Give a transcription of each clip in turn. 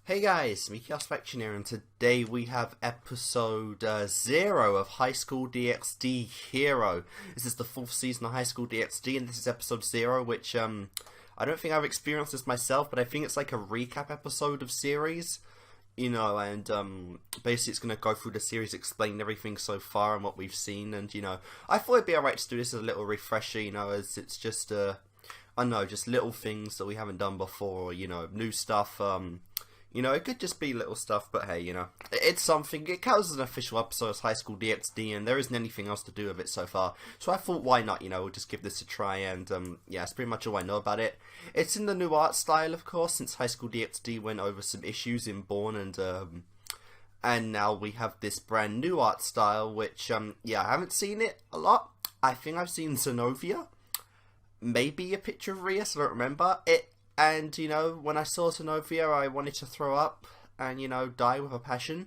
Hey guys, Kickassreaction here, and today we have episode 0 of High School DxD Hero. This is the 4th season of High School DxD, and this is episode 0, which I don't think I've experienced this myself, but I think it's like a recap episode of series, you know, and basically it's going to go through the series, explain everything so far and what we've seen, and, you know, I thought it'd be alright to do this as a little refresher, you know, as it's just, I don't know, just little things that we haven't done before, you know, new stuff, you know, it could just be little stuff, but hey, you know, it's something. It counts as an official episode of High School DxD, and there isn't anything else to do with it so far. So I thought, why not, you know, we'll just give this a try, and yeah, that's pretty much all I know about it. It's in the new art style, of course, since High School DxD went over some issues in Born, and now we have this brand new art style, which, yeah, I haven't seen it a lot. I think I've seen Zenovia, maybe a picture of Rias, I don't remember it. And, you know, when I saw Zenovia, I wanted to throw up and, you know, die with a passion.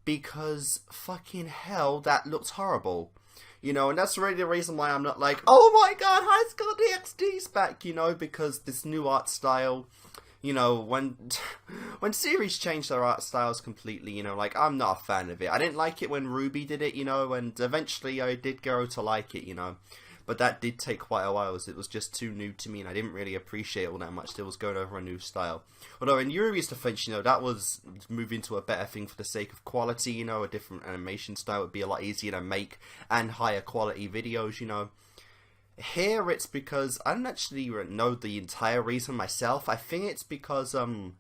Because, fucking hell, that looks horrible. You know, and that's really the reason why I'm not like, oh my god, High School DxD's back, you know, because this new art style, you know, when series change their art styles completely, you know, like, I'm not a fan of it. I didn't like it when Ruby did it, you know, and eventually I did grow to like it, you know. But that did take quite a while, as it was just too new to me, and I didn't really appreciate it all that much. It was going over a new style. Although in Yuri's defense, you know, that was moving to a better thing for the sake of quality, you know, a different animation style would be a lot easier to make, and higher quality videos, you know. Here it's because, I don't actually know the entire reason myself. I think it's because of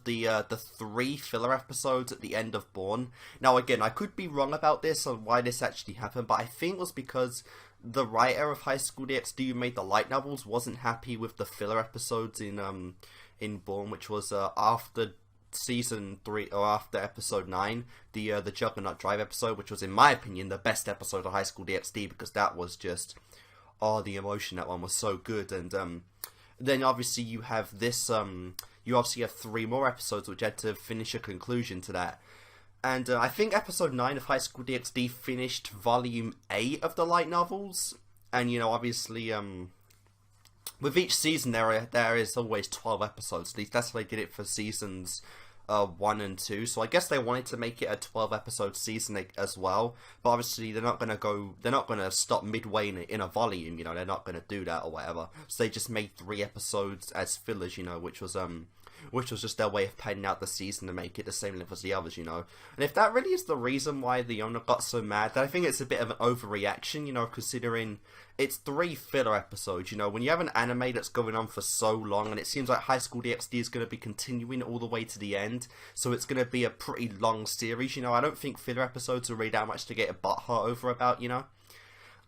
the 3 filler episodes at the end of Born. Now again, I could be wrong about this on why this actually happened, but I think it was because the writer of High School DxD who made the light novels wasn't happy with the filler episodes in Born, which was after season 3 or after episode 9, the Juggernaut Drive episode, which was in my opinion the best episode of High School DxD, because that was just, oh, the emotion, that one was so good. And then obviously you have this you obviously have 3 more episodes which had to finish a conclusion to that. And I think episode 9 of High School DxD finished volume 8 of the light novels. And, you know, obviously, with each season there is always 12 episodes. At least that's how they did it for seasons 1 and 2. So I guess they wanted to make it a 12 episode season as well. But obviously they're not gonna stop midway in a volume, you know, they're not gonna do that or whatever. So they just made 3 episodes as fillers, you know, which was just their way of padding out the season to make it the same length as the others, you know. And if that really is the reason why the owner got so mad, then I think it's a bit of an overreaction, you know, considering it's 3 filler episodes, you know. When you have an anime that's going on for so long, and it seems like High School DxD is going to be continuing all the way to the end, so it's going to be a pretty long series, you know. I don't think filler episodes are really that much to get a butthurt over about, you know.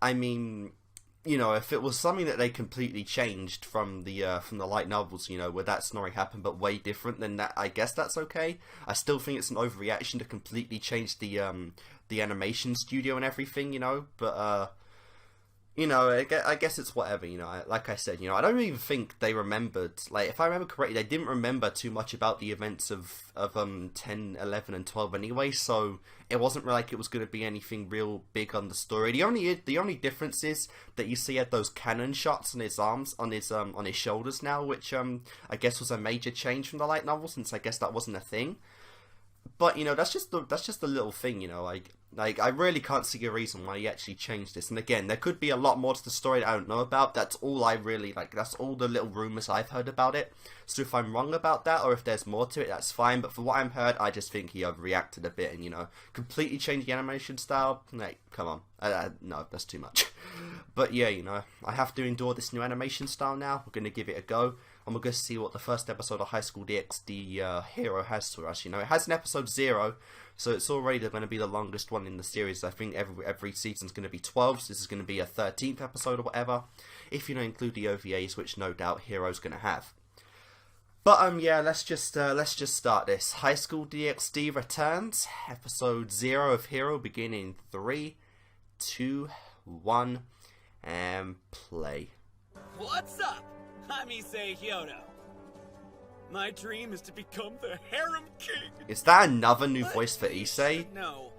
I mean, you know, if it was something that they completely changed from the light novels, you know, where that story happened but way different, then that, I guess that's okay. I still think it's an overreaction to completely change the animation studio and everything, you know, but you know, I guess it's whatever, you know. Like I said, you know, I don't even think they remembered, like, if I remember correctly, they didn't remember too much about the events of 10, 11, and 12 anyway, so it wasn't like it was going to be anything real big on the story. The only difference is that you see those cannon shots on his arms, on his shoulders now, which I guess was a major change from the light novel, since I guess that wasn't a thing. But, you know, that's just a little thing, you know, like I really can't see a reason why he actually changed this. And again, there could be a lot more to the story that I don't know about. That's all I really, like, that's all the little rumours I've heard about it. So if I'm wrong about that, or if there's more to it, that's fine. But for what I've heard, I just think he overreacted a bit and, you know, completely changed the animation style. Like, come on. No, that's too much. But yeah, you know, I have to endure this new animation style now. We're going to give it a go. And we're going to see what the first episode of High School DxD Hero has for us. You know, it has an episode 0, so it's already going to be the longest one in the series. I think every season's going to be 12, so this is going to be a 13th episode or whatever, if you don't include the OVAs, which no doubt Hero's going to have. But yeah, let's just start this. High School DxD returns, episode 0 of Hero, beginning 3, 2, 1, and play. What's up? I'm Issei Hyodo. My dream is to become the harem king. Is that another new voice for Issei? No.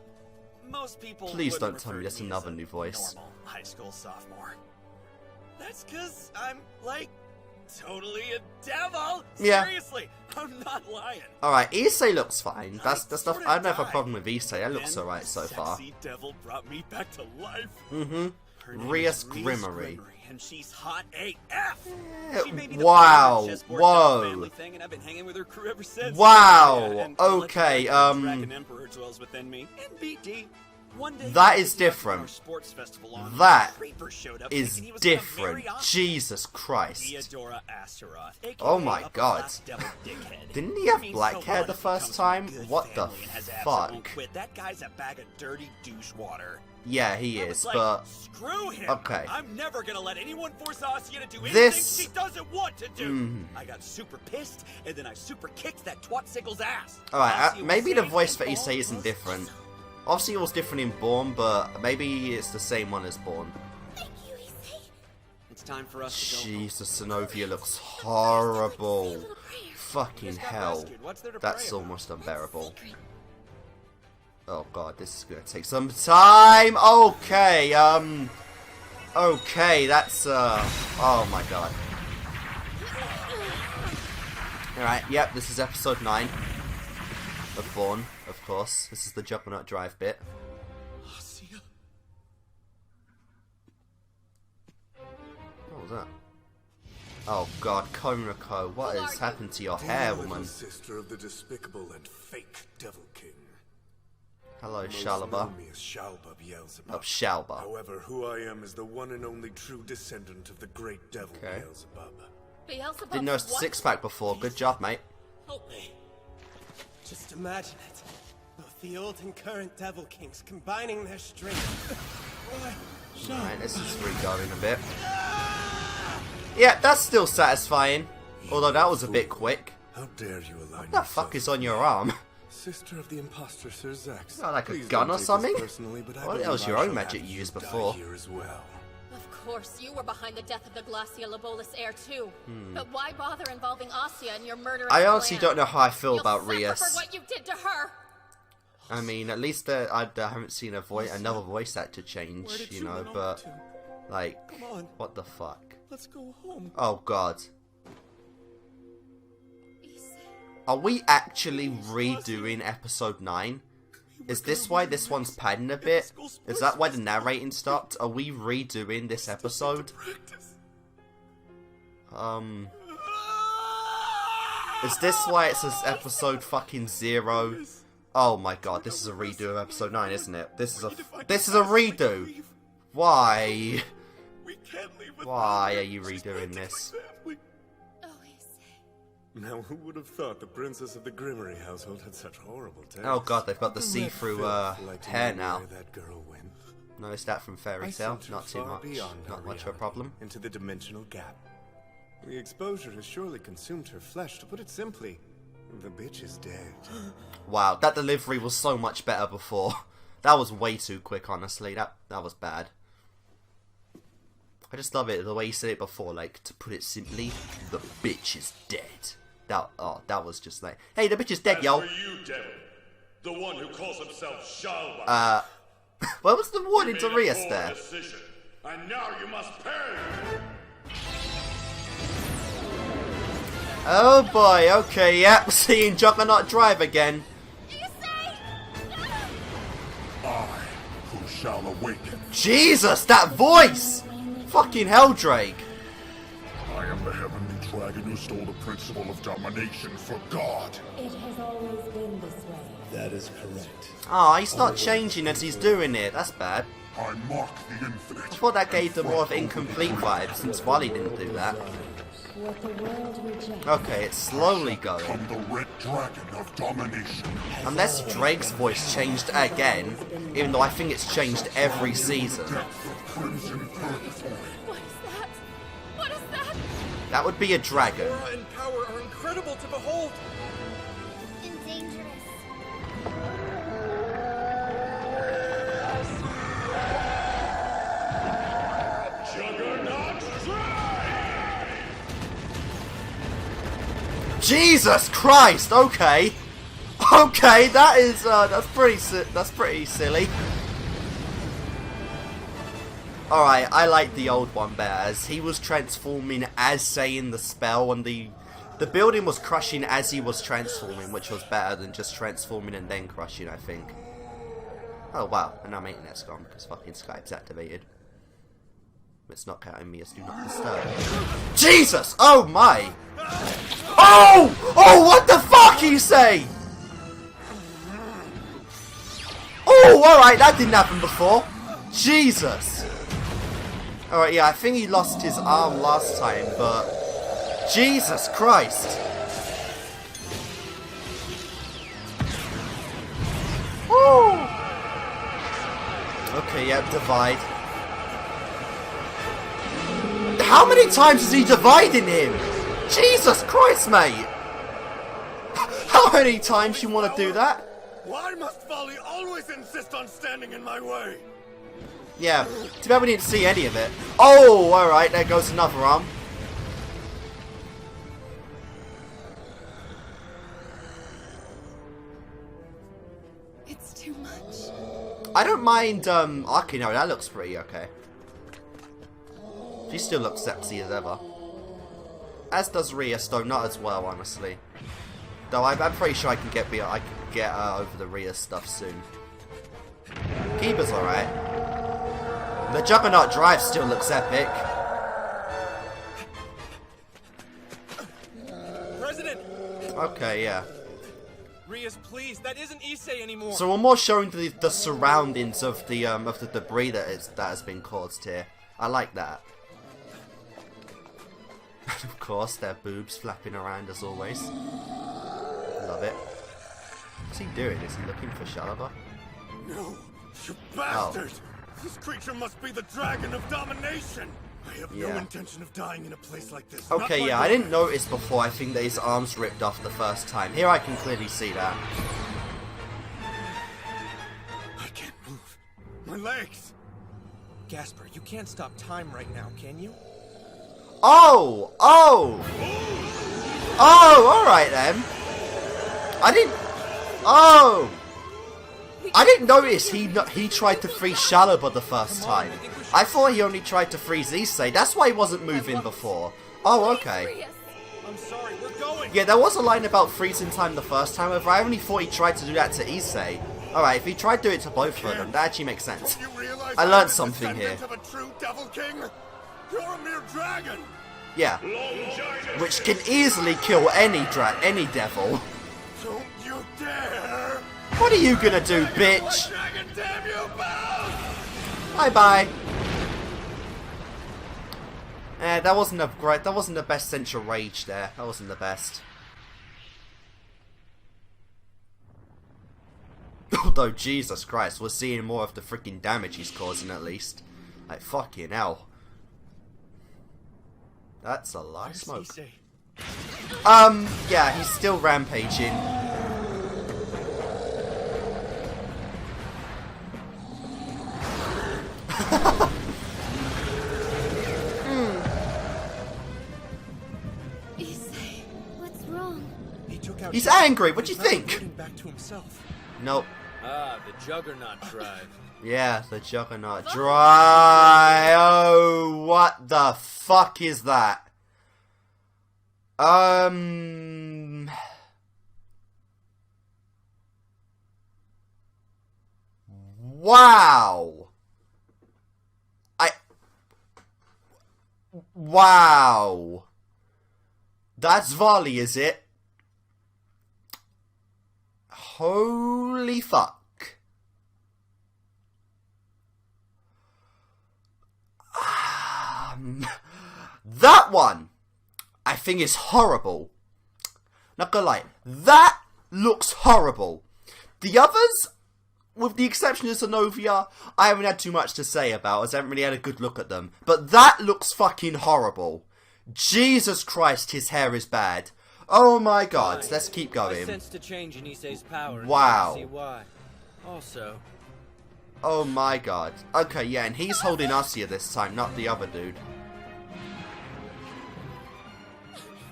Most people Please wouldn't don't tell me refer that's to another as a new voice. Normal high school sophomore. That's cause I'm like totally a devil. Yeah. Seriously, I'm not lying. Alright, Issei looks fine. That's not. I don't have a problem with Issei. That looks alright so far. Sexy devil brought me back to life. Mm-hmm. Rias Grimmery. And she's hot AF. She made me the Wow. chessboard Whoa. family thing, and I've been hanging with her crew ever since. Wow. Yeah, and Okay. Dragon Emperor dwells within me. NBD. One day, That is different. our sports festival on, That Creeper showed up is thinking he was gonna different. marry us. Jesus Christ. Theodora Astaroth, aka Oh my Upper God. Class Devil Dickhead. Didn't he have Means black so hair what the if he first comes from a time? good What the family and has abs that won't fuck? quit? That guy's a bag of dirty douche water. Yeah, he I is, was like, but screw him. okay. I'm never gonna let anyone force Asya to do anything This- she doesn't want to do. I got super pissed, and then I super kicked that twat Sickle's ass. alright, Asya was maybe the safe, voice for and Issei all isn't was different. awesome. Obviously, it was different in Born, but maybe it's the same one as Born. Thank you, Issei. It's time for us to go home. Jesus, Zenovia looks horrible. Say a little prayer. Fucking Just got hell. rescued. What's there to That's pray about? almost unbearable. Oh god, this is gonna take some time. Okay, okay, that's oh my god. Alright, yep, this is episode 9 of Born, of course. This is the Juggernaut Drive bit. Asya. What was that? Oh god, Konrako, what has happened to your hair, woman? Sister of the despicable and fake Devil King. Hello, Most Shalaba. know me as Shalba Beelzebub. Of Shalba. However, who I am is the one and only true descendant of the great devil Okay. Beelzebub. Beelzebub's Didn't notice the what? six-pack before. Good job, mate. Help me. Just imagine it. Both the old and current Devil Kings combining their strength. Alright, this is re-going a bit. Yeah, that's still satisfying. Although that was a bit quick. How dare you align What the fuck is on your arm? Sister of the impostor, Sir Zax. Got like a Please gun don't or take this something? personally, but I What believe else your I own shall magic have you used die before? here as well. Of course, you were behind the death of the Glacia Lobolis heir too. But why bother involving Asya in your murderous I honestly plan? don't know how I feel You'll about suffer Rias. for what you did to her. I mean, at least I haven't seen another voice actor change, Where did you you know, run over but, to? like, Come on. what the fuck? Let's go home. Oh god. Issei. Are we actually redoing episode 9? Is this why this one's padding a bit? Is that why the narrating stopped? Are we redoing this episode? Practice. Is this why it says episode fucking 0? Oh my god, this is a redo of episode 9, isn't it? This is a redo. Why? We can't leave without Why her. are you She's redoing practically this? family. Oh, Issei. Now, who would have thought the princess of the Grimmery household had such horrible taste? Oh god, they've got the Red see-through filth like to hair know now. where that girl went. Noticed that from Fairy I Tail. sent her Not too far much. beyond her Not much of a reality, problem. Into the dimensional gap. The exposure has surely consumed her flesh. To put it simply, the bitch is dead. Wow, that delivery was so much better before. That was way too quick, honestly. That was bad. I just love it, the way you said it before, like, to put it simply, the bitch is dead. That was just like, hey, the bitch is dead, yo. As for you, devil, the one who calls himself Shalba, Where was the warning to made a Rias poor there? decision, and now you must pay. Oh boy, okay, yep, seeing Juggernaut drive again. Issei! I, who shall awaken, Jesus, that voice! Fucking Helldrake. I am the heavenly dragon who stole the principle of domination for God. It has always been this way. That is correct. Oh, he's not changing as he's doing it. That's bad. I mark the infinite. I thought that gave them more of incomplete vibes, since Wally didn't do that. What the world rejects. Okay, it's slowly going. Become the red dragon of domination. Unless Drake's voice changed again, even though I think it's changed every season. Depth of crimson purgatory. What is that? What is that? That would be a dragon. Aura and power are incredible to behold. And dangerous. Juggernaut drive! Jesus Christ! Okay, okay, that is that's pretty silly. All right, I like the old one better, as he was transforming as saying the spell, and the The building was crushing as he was transforming, which was better than just transforming and then crushing, I think. Oh wow, and now my internet's gone because fucking Skype's activated. It's not counting me as do not disturb. Jesus! Oh my! Oh! Oh, what the fuck you say? Oh, alright, that didn't happen before. Jesus! Alright, yeah, I think he lost his arm last time, but... Jesus Christ! Woo! Okay, yeah, divide. How many times is he dividing him? Jesus Christ, mate! How many times you want to do that? Why must Folly always insist on standing in my way? Yeah, too bad we didn't see any of it. Oh, alright, there goes another arm. It's too much. I don't mind, okay, no, that looks pretty okay. She still looks sexy as ever. As does Rias, though not as well, honestly. Though I'm pretty sure I can get over the Rias stuff soon. Kiba's alright. The Juggernaut drive still looks epic. President! Okay, yeah. Rias, please, that isn't Issei anymore. So we're more showing the surroundings of the debris that has been caused here. I like that. And of course, their boobs flapping around as always. Love it. What's he doing? Is he looking for Shalaba? No, you bastard! This creature must be the Dragon of Domination! I have no intention of dying in a place like this. Okay, yeah, I didn't notice before. I think that his arms ripped off the first time. Here I can clearly see that. I can't move. My legs! Gasper, you can't stop time right now, can you? Oh! Oh! Oh, alright then. I didn't... Oh! I didn't notice he tried to freeze Shalaba the first time. I thought he only tried to freeze Issei. That's why he wasn't moving before. Oh, okay. I'm sorry, we're going. Yeah, there was a line about freezing time the first time, however, I only thought he tried to do that to Issei. Alright, if he tried to do it to both of them, that actually makes sense. I learned something here. Of a true Devil King? You're a mere dragon! Yeah. Which can easily kill any devil. Don't you dare! What are you gonna do, bitch? Dragon, damn you both! Bye-bye. That wasn't the best Central Rage there. That wasn't the best. Although, Jesus Christ, we're seeing more of the freaking damage he's causing at least. Like, fucking hell. That's a lot of smoke. Yeah, he's still rampaging. Issei, what's wrong? He took out He's angry. What do you think? Getting back to himself. Nope. Ah, the Juggernaut Drive. Yeah, the Juggernaut Dry. Oh, what the fuck is that? Wow. Wow. That's volley, is it? Holy fuck. That one, I think, is horrible. Not gonna lie, that looks horrible. The others, with the exception of Zenovia, I haven't had too much to say about, as I haven't really had a good look at them. But that looks fucking horrible. Jesus Christ, his hair is bad. Oh my god, let's keep I going. sense a change in Issei's power. Wow. See why. Also, Oh my god. Okay, yeah, and he's holding Asuya this time, not the other dude.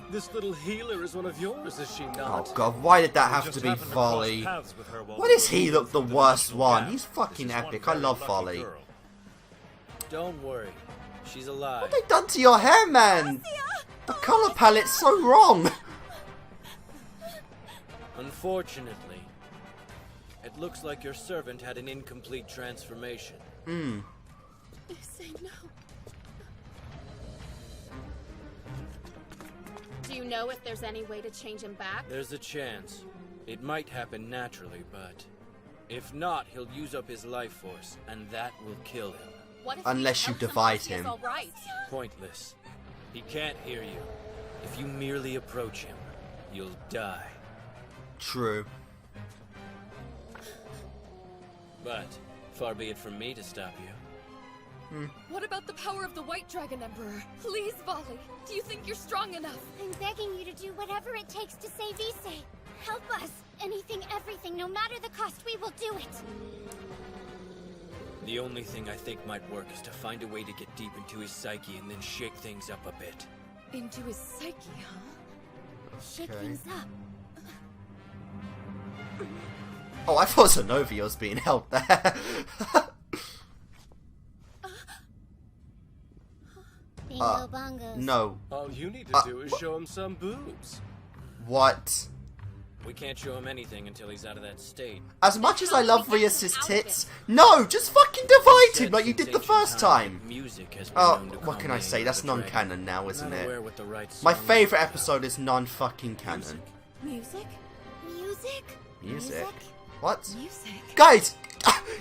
This little healer is one of yours, is she not? Oh god, why did that have Just to be happened to cross Volley? paths with her while Why we does were he moving look the through worst dimensional one? gap. He's fucking This is one epic. I very love lucky Volley. girl. don't worry. She's alive. What have they done to your hair, man? The colour palette's so wrong. Unfortunately, it looks like your servant had an incomplete transformation. You say no. Do you know if there's any way to change him back? There's a chance. It might happen naturally, but if not, he'll use up his life force, and that will kill him. What if Unless you divide him. All right. Pointless. He can't hear you. If you merely approach him, you'll die. True. But far be it from me to stop you. What about the power of the White Dragon Emperor? Please, Volley. Do you think you're strong enough? I'm begging you to do whatever it takes to save Issei. Help us. Anything, everything, no matter the cost, we will do it. The only thing I think might work is to find a way to get deep into his psyche and then shake things up a bit. Into his psyche, huh? Shake things up. Oh, I thought Zenobia was being held there. Bingo bongos. No. All you need to do is show him some boobs. What? We can't show him anything until he's out of that state. As much as I love Rias's tits, no, just fucking divide him like you did the first time. Music has been Oh, known to what can I calm say? the That's dragon. non-canon now, isn't Not it? aware what the right My song favourite is. episode is non-fucking canon. Music? Music? Music? What? Music? Guys!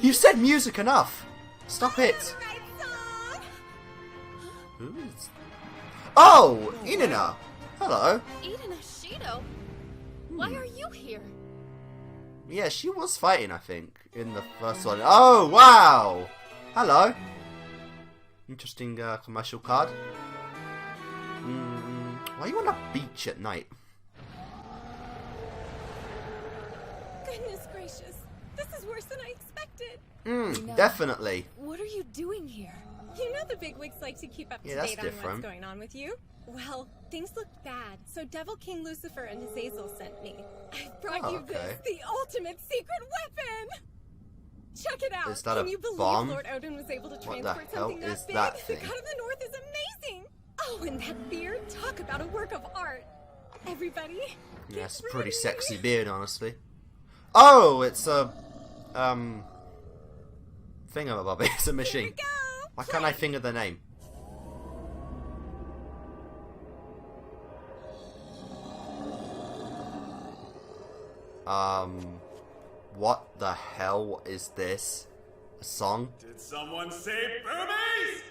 You said music enough! Stop it! Who's... Oh! Inina! Hello! Eden Ashido? Why are you here? Yeah, she was fighting, I think, in the first one. Oh, wow! Hello! Interesting commercial card. Why are you on a beach at night? Goodness gracious. This is worse than I expected. Definitely. What are you doing here? You know the bigwigs like to keep up to Yeah, that's date on different. what's going on with you. Well, things look bad, so Devil King Lucifer and Azazel sent me. I've brought Oh, you okay. this, the ultimate secret weapon! Check it out! Is that Can a you believe bomb? Lord Odin was able to What the transport hell something is that big? that The thing? God of the North is amazing! Oh, and that beard? Talk about a work of art! Everybody, Yeah, it's a get pretty ready. sexy beard, honestly. Oh, it's a... Thingamabobby. It's a machine. Here we go! Why can't I think of the name? What the hell is this? A song? Did someone say boobies?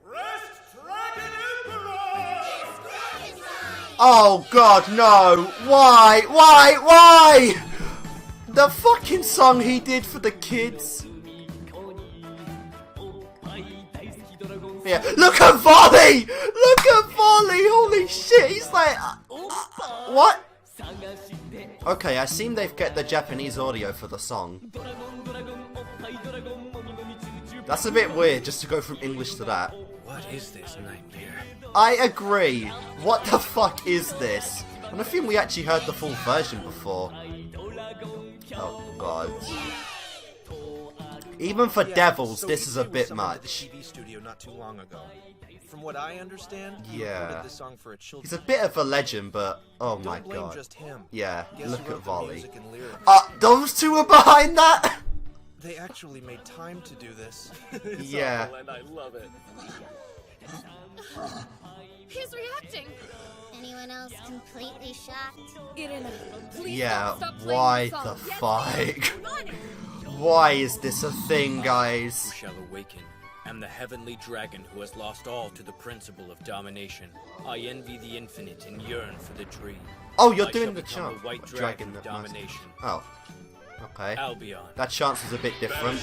Rest Dragon Emperor! Oh god, no! Why? Why? The fucking song he did for the kids. Yeah, look at Volley! Look at Volley! Holy shit, he's like... what? Okay, I assume they've get the Japanese audio for the song. That's a bit weird, just to go from English to that. What is this nightmare? I agree. What the fuck is this? And I think we actually heard the full version before. Oh god. Even for Devils, so this is a Issei was bit summoned to much. the TV studio not too long ago. From what I understand, he Yeah. recorded this song for a children's He's a bit of a legend, but oh Don't my blame god. just him. Yeah, Guess look who at wrote the Volley. music and lyrics? Those two are behind that? They actually made time to do this. Yeah. And I love it. He's reacting. Anyone else completely shocked? Irina, please Yeah, don't stop playing why the the song. fuck? Why is this a thing, guys? Who shall awaken? Am the heavenly dragon who has lost all to the principle of domination. I envy the infinite and yearn for the dream. Oh, you're I doing shall the become chant. a white A dragon of that must- domination. Oh. Okay. Albion. That chant was a bit different.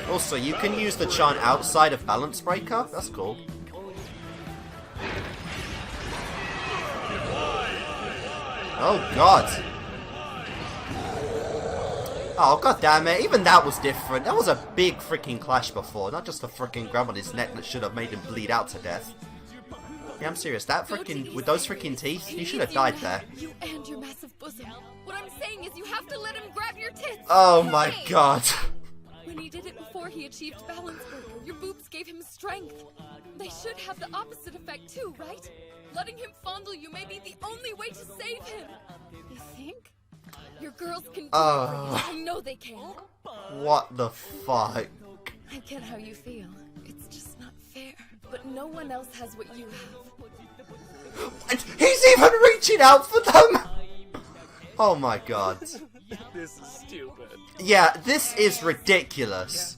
Also, you can use the chant outside of Balance Breaker. That's cool. Oh god. Oh god damn it, even that was different. That was a big freaking clash before, not just a freaking grab on his neck that should have made him bleed out to death. Yeah, I'm serious, that freaking, with those freaking teeth, he should have died there. You and your massive bosom. What I'm saying is you have to let him grab your tits. Oh my god. When he did it before he achieved balance breaker, your boobs gave him strength. They should have the opposite effect too, right? Letting him fondle you may be the only way to save him. You think? Girls can do it for you. I know they can. What the fuck? I get how you feel. It's just not fair. But no one else has what you have. And he's even reaching out for them! Oh my god. This is stupid. Yeah, this is ridiculous.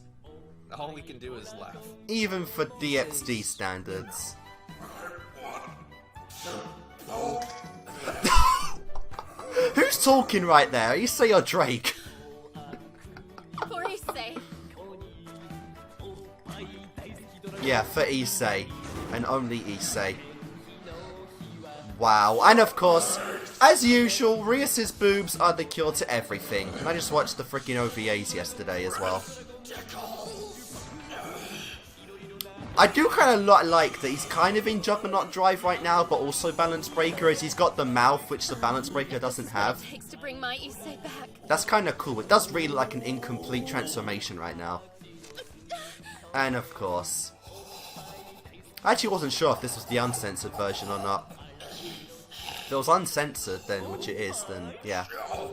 All we can do is laugh. Even for DxD standards. Who's talking right there? Issei or Drake? For Issei. Yeah, for Issei. And only Issei. Wow. And of course, as usual, Rias's boobs are the cure to everything. And I just watched the freaking OVAs yesterday as well. I do kind of like that he's kind of in Juggernaut Drive right now, but also Balance Breaker, as he's got the mouth, which the Balance Breaker doesn't have. To bring my Issei back. That's kind of cool. It does really look like an incomplete transformation right now. And of course, I actually wasn't sure if this was the uncensored version or not. If it was uncensored, then, which it is, then yeah.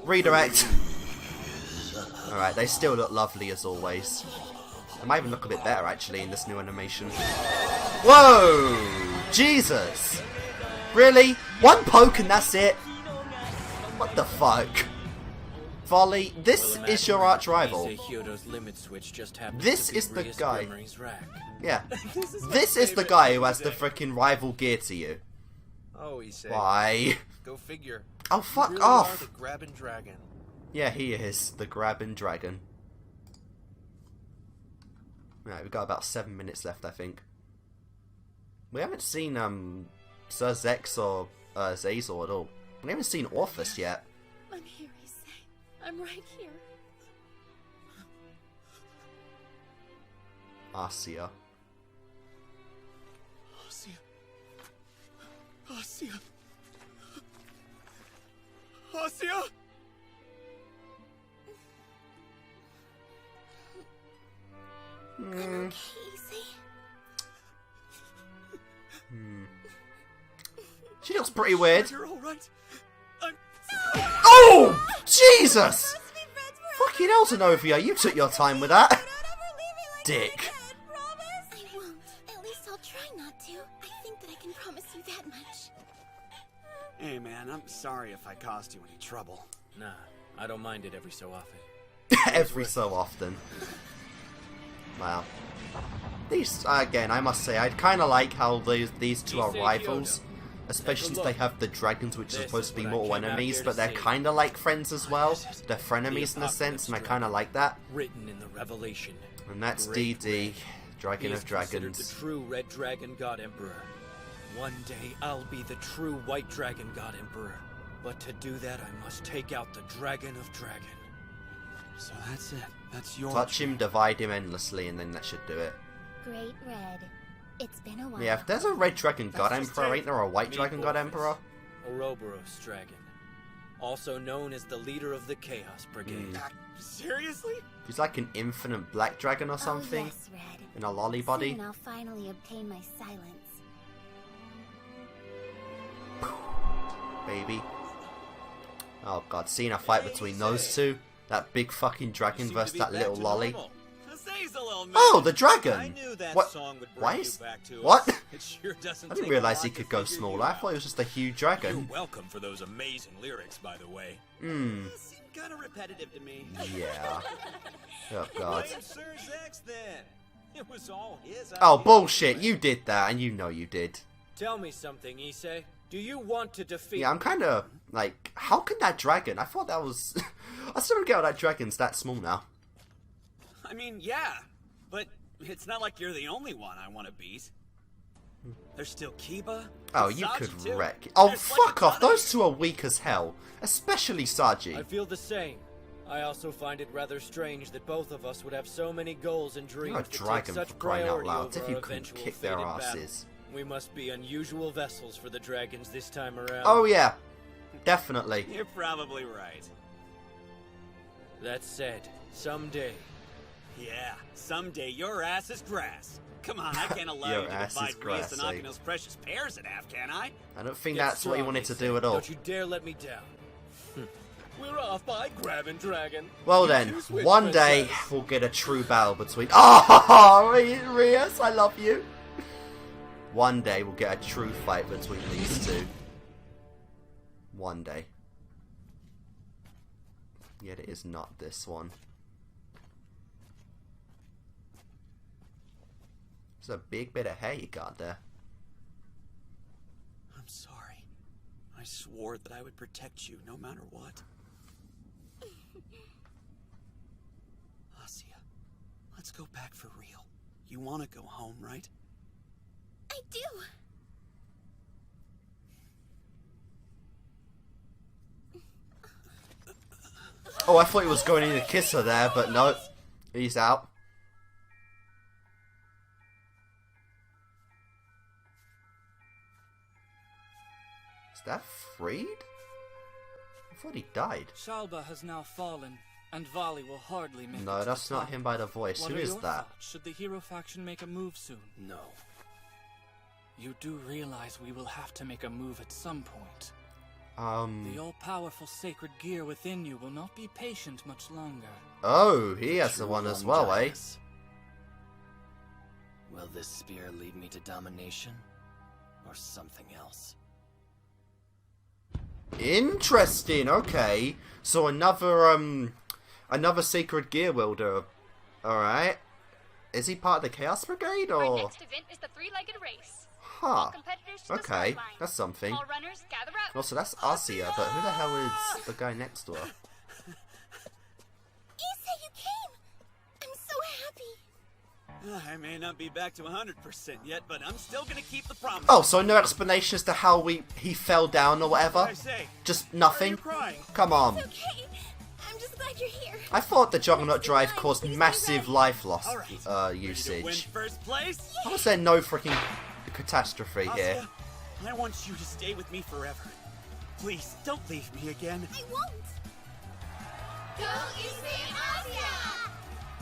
Redirect. Alright, they still look lovely as always. They might even look a bit better actually in this new animation. Whoa! Jesus! Really? One poke and that's it? What the fuck? Volley, this is your arch rival. This is the guy. Yeah. This is the guy who has the freaking rival gear to you. Oh, Issei. Why? Go figure. Oh, fuck really off! The grabbing dragon. Yeah, he is the grabbing dragon. Right, we've got about 7 minutes left, I think. We haven't seen Sir Zex or Zazel at all. We haven't seen Orphus yet. I'm here, Issei. I'm right here. Arcia. Arcia! Arcia! She looks pretty weird. You're all right. Oh! Jesus! Fucking hell, Zenovia, you took your time with that. Dick. I won't. At least I'll try not to. I think that I can promise you that much. Hey man, I'm sorry if I caused you any trouble. Nah, I don't mind it every so often. Every so often. Wow. These, again, I must say, I kind of like how these two are rivals. Especially since they have the dragons, which are supposed to be mortal enemies, but they're kind of like friends as well. They're frenemies in a sense, and I kind of like that. Written in the Revelation. And that's DD, Dragon of Dragons. The true Red Dragon God Emperor. One day I'll be the true White Dragon God Emperor. But to do that, I must take out the Dragon of Dragon. So that's it. That's your Touch him, divide him endlessly, and then that should do it. Great Red. It's been a while. Yeah, if there's a Red Dragon God Emperor, ain't there a White Dragon God Emperor? Ouroboros Dragon. Also known as the leader of the Chaos Brigade. Seriously? He's like an infinite black dragon or something. Oh, yes, Red. In a lolly body. Soon I'll finally obtain my silence. Baby. Oh god, seeing a fight between those two. That big fucking dragon versus that little lolly. Oh, the dragon! What? Why is... What? I didn't realise he could go smaller. I thought it was just a huge dragon. You're welcome for those amazing lyrics, by the way. Hmm. Seemed kind of repetitive to me. Yeah. Oh god. Sir Zex, then. It was all his Oh idea. bullshit! You did that, and you know you did. Tell me something, Issei. Do you want to defeat... Yeah, I'm kind of like, how can that dragon? I thought that was. I still don't get how that dragon's that small now. I mean, yeah, but it's not like you're the only one I want to beat. There's still Kiba. Oh, and you Saji could too. wreck. Oh, There's like fuck a off! ton of- Those two are weak as hell, especially Saji. I feel the same. I also find it rather strange that both of us would have so many goals and dreams You're a that take dragon, such for crying out priority loud. over If you our couldn't eventual kick their fated battle. asses. We must be unusual vessels for the dragons this time around. Oh yeah, definitely. You're probably right. That said, someday. Yeah, someday your ass is grass. Come on, I can't allow Your you to ass divide is grass, Rias and eh? Akino's precious pears in half, can I? I don't think Get that's what he strong, wanted to Issei. do at all. Don't you dare let me down. We're off by Grabbin' Dragon. Well then, one day we'll get a true battle between... Oh, Rias, I love you. One day we'll get a true fight between these two. One day. Yet it is not this one. It's a big bit of hair you got there. I'm sorry. I swore that I would protect you no matter what. Asya, let's go back for real. You want to go home, right? I do. Oh, I thought he was going in to kiss her there, but no. He's out. Is that Freed? I thought he died. Shalba has now fallen, and Vali will hardly make it. No, that's not him by the voice. What Who are is your that? thoughts? Should the hero faction make a move soon? No. You do realize we will have to make a move at some point. The all-powerful sacred gear within you will not be patient much longer. Oh, he has the one as well, eh? Will this spear lead me to domination, or something else? Interesting, okay. So another sacred gear wielder. Alright. Is he part of the Chaos Brigade, or...? Our next event is the three-legged race. Huh. Okay, that's something. All runners gather up. Also, that's Asya, but who the hell is the guy next to her? Issa, you came! I'm so happy. I may not be back to 100% yet, but I'm still gonna keep the promise. Oh, so no explanation as to how he fell down or whatever? What did I say? Just nothing? Crying? Come on. It's okay. I'm just glad you're here. I thought the Juggernaut Drive caused massive life loss usage. Win first place? How was there no freaking catastrophe here? Asya, I want you to stay with me forever. Please, don't leave me again. I won't. Don't you see, Asya?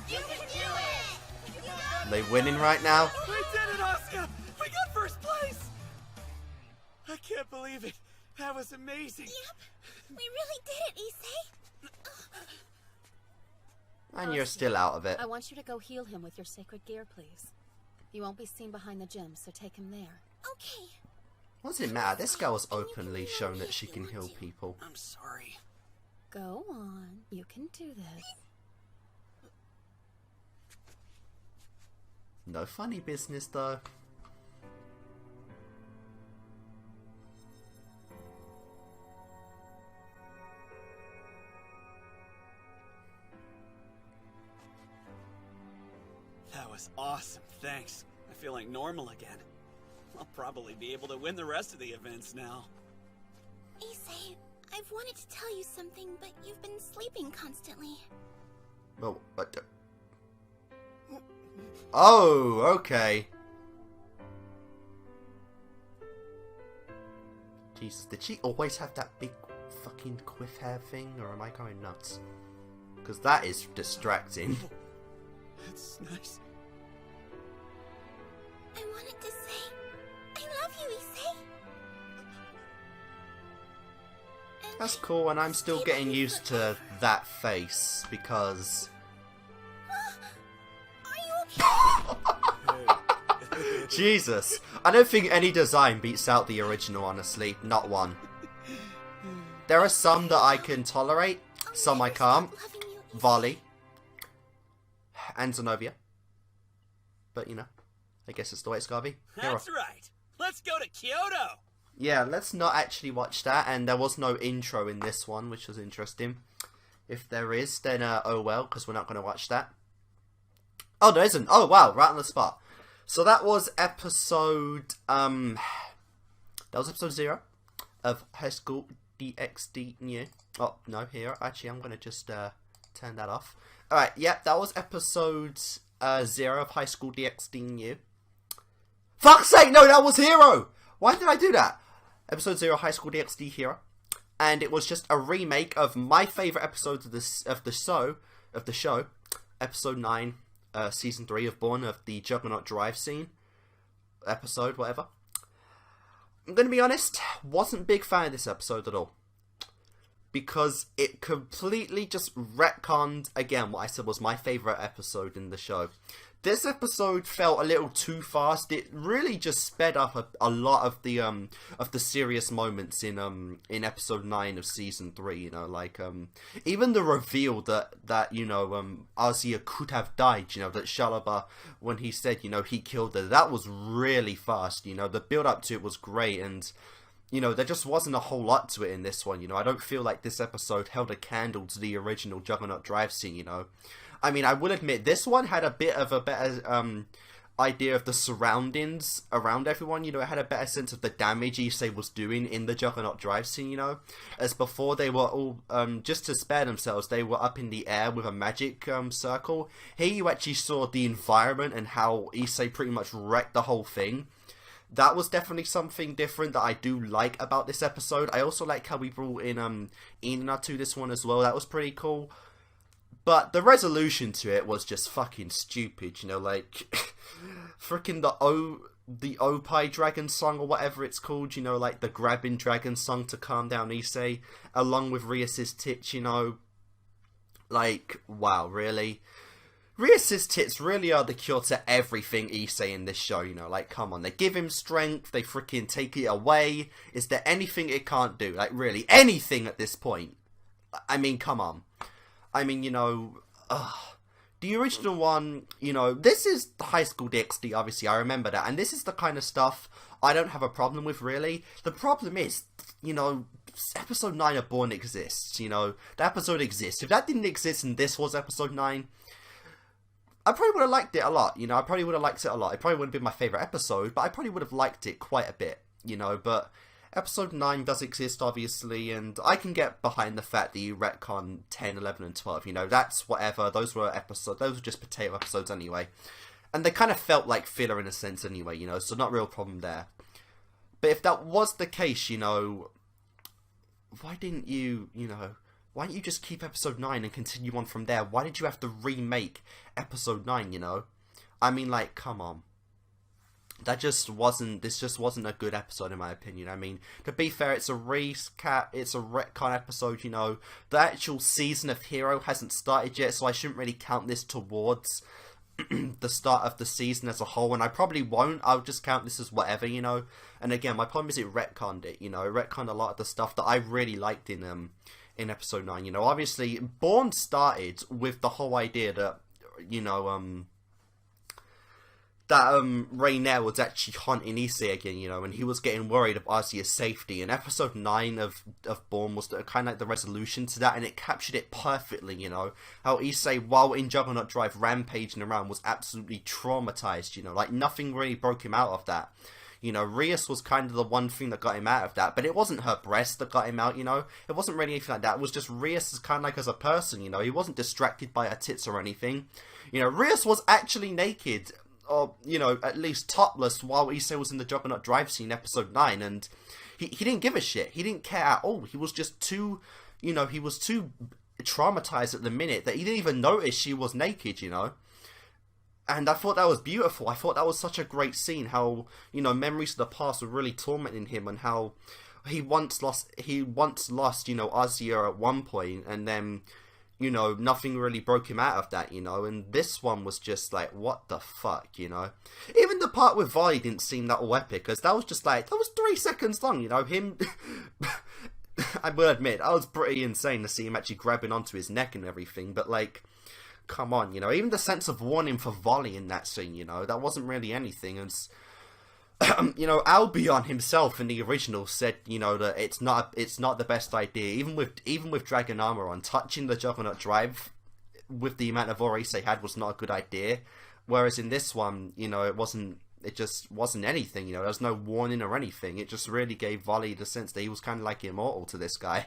You can do it! They winning right now? We did it, Asya! We got first place! I can't believe it. That was amazing. Yep. We really did it, Issei. And you're still out of it. I want you to go heal him with your sacred gear, please. You won't be seen behind the gym, so take him there. Okay. What does it matter? This girl has openly shown that she can heal people. I'm sorry. Go on. You can do this. No funny business, though. That was awesome, thanks. I feel like normal again. I'll probably be able to win the rest of the events now. Issei, I've wanted to tell you something, but you've been sleeping constantly. Well, oh, okay. Jesus, did she always have that big fucking quiff hair thing, or am I going nuts? Because that is distracting. That's nice. I wanted to say, I love you, Issei. That's cool, and I'm still getting used to that face, because... Are you okay? Jesus. I don't think any design beats out the original, honestly. Not one. There are some that I can tolerate, some I can't. Vali. And Zenobia. But, you know, I guess it's the way it's gotta be. That's right. Let's go to Kyoto. Yeah, let's not actually watch that, and there was no intro in this one, which was interesting. If there is, then oh well, because we're not going to watch that. Oh, there isn't. Oh, wow, right on the spot. So that was episode, that was episode 0 of Highschool DxD New. Oh, no, here, actually, I'm going to just turn that off. Alright, yep, that was episode 0 of Highschool DxD New. Fuck's sake, no, that was Hero! Why did I do that? Episode 0, Highschool DxD Hero. And it was just a remake of my favourite episodes of the show. Episode 9, Season 3 of Born, of the Juggernaut Drive scene. Episode, whatever. I'm going to be honest, wasn't a big fan of this episode at all. because it completely just retconned, again, what I said was my favourite episode in the show. This episode felt a little too fast. It really just sped up a lot of the serious moments in episode 9 of season 3. You know, like even the reveal that you know Azia could have died. You know, that Shalaba, when he said, you know, he killed her, that was really fast. You know, the build up to it was great, and you know, there just wasn't a whole lot to it in this one. You know, I don't feel like this episode held a candle to the original Juggernaut Drive scene. You know. I mean, I will admit, this one had a bit of a better idea of the surroundings around everyone. You know, it had a better sense of the damage Issei was doing in the Juggernaut Drive scene, you know. As before, they were all, just to spare themselves, they were up in the air with a magic circle. Here you actually saw the environment and how Issei pretty much wrecked the whole thing. That was definitely something different that I do like about this episode. I also like how we brought in Ina to this one as well. That was pretty cool. But the resolution to it was just fucking stupid, you know, like, freaking the Opie Dragon song or whatever it's called, you know, like the grabbing dragon song to calm down Issei, along with Rias's tits, you know, like, wow, really? Rias's tits really are the cure to everything Issei in this show, you know, like, come on, they give him strength, they freaking take it away, is there anything it can't do? Like, really, anything at this point? I mean, come on. I mean, you know, the original one, you know, this is the Highschool DxD, obviously, I remember that, and this is the kind of stuff I don't have a problem with, really. The problem is, you know, episode 9 of Born exists, you know, the episode exists. If that didn't exist and this was episode 9, I probably would have liked it a lot, you know, I probably would have liked it a lot. It probably wouldn't have been my favourite episode, but I probably would have liked it quite a bit, you know, but episode 9 does exist, obviously, and I can get behind the fact that you retcon 10, 11, and 12. You know, that's whatever. Those were just potato episodes anyway. And they kind of felt like filler in a sense anyway, you know, so not real problem there. But if that was the case, you know, why didn't you just keep episode 9 and continue on from there? Why did you have to remake episode 9, you know? I mean, like, come on. This just wasn't a good episode in my opinion. I mean, to be fair, it's a recap, it's a retcon episode, you know. The actual season of Hero hasn't started yet, so I shouldn't really count this towards the start of the season as a whole, and I probably won't. I'll just count this as whatever, you know. And again, my problem is it retconned it, you know. It retconned a lot of the stuff that I really liked in episode 9, you know. Obviously, Born started with the whole idea that, you know, that Rainier was actually hunting Issei again, you know, and he was getting worried of Asia's safety. And episode 9 of Born was kind of like the resolution to that, and it captured it perfectly, you know. How Issei, while in Juggernaut Drive rampaging around, was absolutely traumatized, you know, like nothing really broke him out of that. You know, Rias was kind of the one thing that got him out of that, but it wasn't her breast that got him out, you know. It wasn't really anything like that. It was just Rias kind of like as a person, you know. He wasn't distracted by her tits or anything. You know, Rias was actually naked, or, you know, at least topless, while Issei was in the Juggernaut Drive scene, episode 9, and he didn't give a shit. He didn't care at all. He was just too, you know, he was too traumatized at the minute that he didn't even notice she was naked, you know. And I thought that was beautiful. I thought that was such a great scene, how, you know, memories of the past were really tormenting him, and how he once lost, you know, Azia at one point, and then, you know, nothing really broke him out of that, you know, and this one was just like, what the fuck, you know. Even the part with Vi didn't seem that all epic, because that was just like, that was 3 seconds long, you know, him, I will admit, that was pretty insane to see him actually grabbing onto his neck and everything, but like, come on, you know, even the sense of warning for Volley in that scene, you know, that wasn't really anything, and you know, Albion himself in the original said, you know, that it's not the best idea. Even with Dragon Armor on, touching the Juggernaut Drive with the amount of ore Issei had was not a good idea. Whereas in this one, you know, it just wasn't anything, you know, there was no warning or anything. It just really gave Volley the sense that he was kind of like immortal to this guy.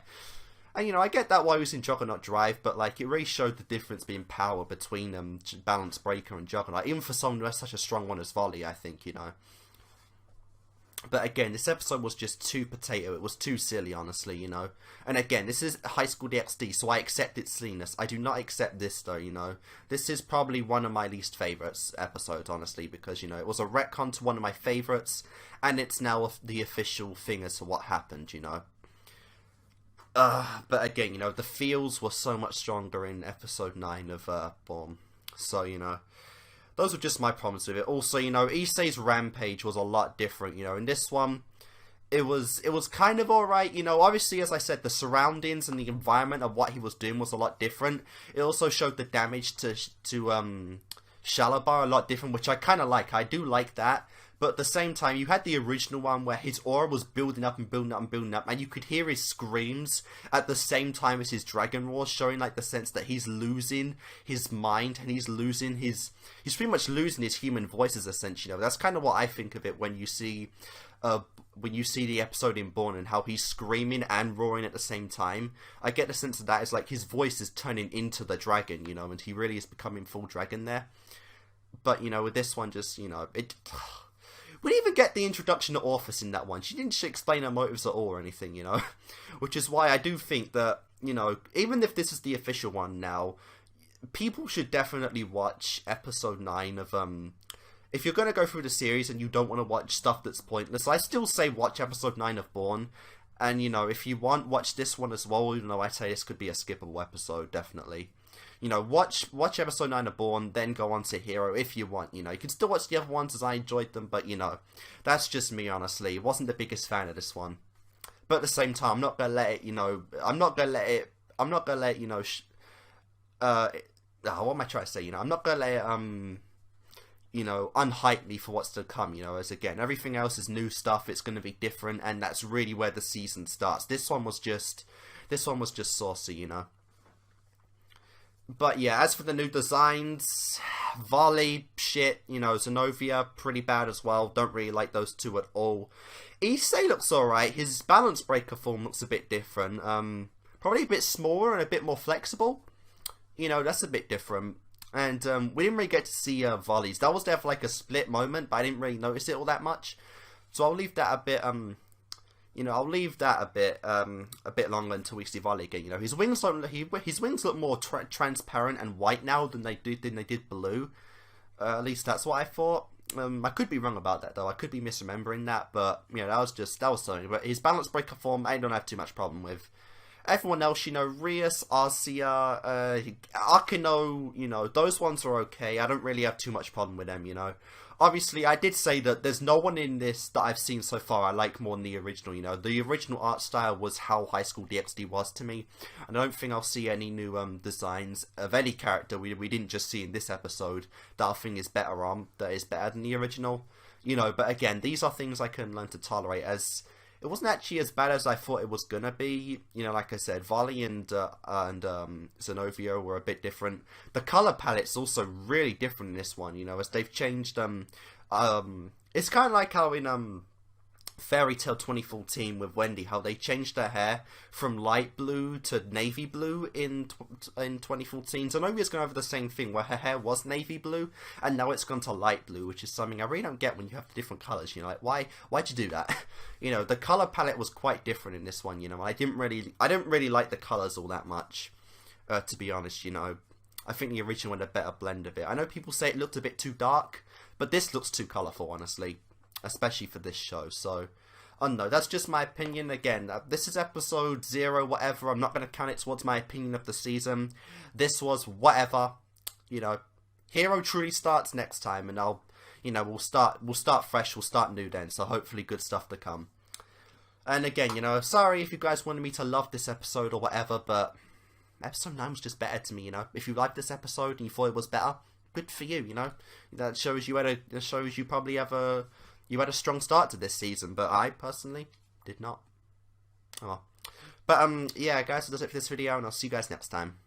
And, you know, I get that why he was in Juggernaut Drive, but, like, it really showed the difference being power between Balance Breaker and Juggernaut. Even for someone who has such a strong one as Volley, I think, you know. But again, this episode was just too potato. It was too silly, honestly, you know. And again, this is Highschool DxD, so I accept its silliness. I do not accept this, though, you know. This is probably one of my least favourites episodes, honestly, because, you know, it was a retcon to one of my favourites, and it's now the official thing as to what happened, you know. But again, you know, the feels were so much stronger in episode 9 of Born. So, you know, those were just my problems with it. Also, you know, Issei's rampage was a lot different, you know. In this one, it was kind of alright, you know. Obviously, as I said, the surroundings and the environment of what he was doing was a lot different. It also showed the damage to Shalabar a lot different, which I kind of like. I do like that. But at the same time, you had the original one where his aura was building up and building up and building up, and you could hear his screams at the same time as his dragon roars, showing like the sense that he's losing his mind and he's pretty much losing his human voices, essentially. You know, that's kind of what I think of it when you see the episode in Born and how he's screaming and roaring at the same time. I get the sense of that as like his voice is turning into the dragon, you know, and he really is becoming full dragon there. But, you know, with this one, just, you know, we didn't even get the introduction to Orphus in that one. She didn't explain her motives at all or anything, you know. Which is why I do think that, you know, even if this is the official one now, people should definitely watch episode 9 of, if you're going to go through the series and you don't want to watch stuff that's pointless, I still say watch episode 9 of Born. And, you know, if you want, watch this one as well, even though I say this could be a skippable episode, definitely. You know, watch episode 9 of Born, then go on to Hero if you want, you know. You can still watch the other ones as I enjoyed them, but, you know, that's just me, honestly. Wasn't the biggest fan of this one. But at the same time, I'm not going to let it, you know, what am I trying to say, you know, I'm not going to let it, you know, unhype me for what's to come, you know, as again, everything else is new stuff, it's going to be different, and that's really where the season starts. This one was just saucy, you know. But yeah, as for the new designs, Volley, shit, you know, Zenobia, pretty bad as well, don't really like those two at all. Issei looks alright, his balance breaker form looks a bit different, probably a bit smaller and a bit more flexible, you know, that's a bit different. And we didn't really get to see Volleys. That was there for like a split moment, but I didn't really notice it all that much. So I'll leave that a bit, you know, I'll leave that a bit longer until we see Volley again. You know, his wings look more transparent and white now than they did blue. At least that's what I thought. I could be wrong about that though. I could be misremembering that, but you know, that was something. But his balance breaker form, I don't have too much problem with. Everyone else, you know, Rias, Arcia, Akino, you know, those ones are okay. I don't really have too much problem with them, you know. Obviously, I did say that there's no one in this that I've seen so far I like more than the original, you know. The original art style was how Highschool DxD was to me. And I don't think I'll see any new designs of any character we didn't just see in this episode that I think is better than the original. You know, but again, these are things I can learn to tolerate, as it wasn't actually as bad as I thought it was gonna be. You know, like I said, Volley and Zenobia were a bit different. The color palette's also really different in this one, you know, as they've changed, it's kind of like how in, Fairy Tail 2014 with Wendy, how they changed her hair from light blue to navy blue in 2014. Zenobia's going over the same thing, where her hair was navy blue, and now it's gone to light blue, which is something I really don't get when you have different colours, you know, like, why'd you do that? You know, the colour palette was quite different in this one, you know, I didn't really like the colours all that much, to be honest, you know. I think the original had a better blend of it. I know people say it looked a bit too dark, but this looks too colourful, honestly. Especially for this show, so I don't know, that's just my opinion. Again, this is episode 0, whatever, I'm not going to count it towards my opinion of the season. This was whatever, you know. Hero truly starts next time, and I'll, you know, we'll start fresh, we'll start new then, so hopefully good stuff to come. And again, you know, sorry if you guys wanted me to love this episode or whatever, but episode 9 was just better to me, you know. If you liked this episode and you thought it was better, good for you, you know. That shows you probably have a strong start to this season, but I personally did not. Oh well. But yeah, guys, so that's it for this video, and I'll see you guys next time.